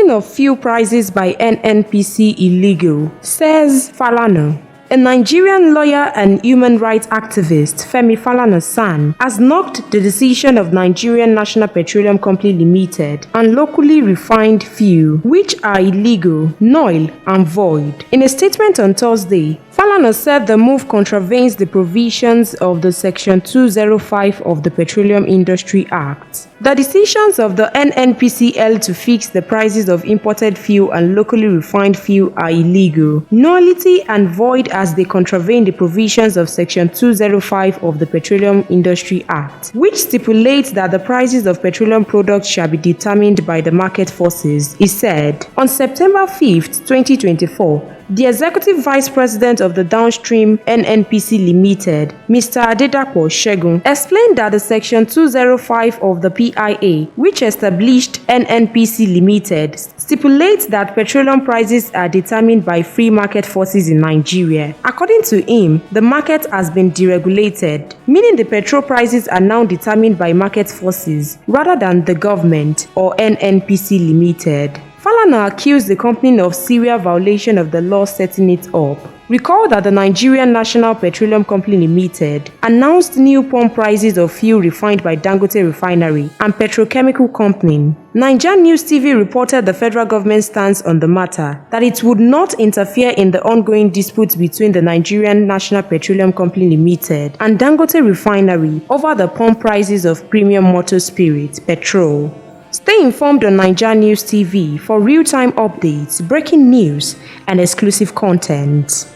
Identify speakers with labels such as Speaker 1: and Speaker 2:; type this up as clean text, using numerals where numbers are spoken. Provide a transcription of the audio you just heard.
Speaker 1: Setting of fuel prices by NNPC illegal, says Falana. A Nigerian lawyer and human rights activist, Falana's son, has knocked the decision of Nigerian National Petroleum Company Limited and locally refined fuel, which are illegal, null and void. In a statement on Thursday, Falana said the move contravenes the provisions of the Section 205 of the Petroleum Industry Act. The decisions of the NNPCL to fix the prices of imported fuel and locally refined fuel are illegal, nullity and void as they contravene the provisions of Section 205 of the Petroleum Industry Act, which stipulates that the prices of petroleum products shall be determined by the market forces, he said. On September 5, 2024, the Executive Vice President of the downstream NNPC Limited, Mr. Adedapo Segun, explained that the Section 205 of the PIA, which established NNPC Limited, stipulates that petroleum prices are determined by free market forces in Nigeria. According to him, the market has been deregulated, meaning the petrol prices are now determined by market forces rather than the government or NNPC Limited. Falana accused the company of serious violation of the law setting it up. Recall that the Nigerian National Petroleum Company Limited announced new pump prices of fuel refined by Dangote Refinery and Petrochemical Company. NaijaNews TV reported the federal government's stance on the matter, that it would not interfere in the ongoing dispute between the Nigerian National Petroleum Company Limited and Dangote Refinery over the pump prices of premium motor spirit, petrol. Stay informed on NaijaNews TV for real-time updates, breaking news, and exclusive content.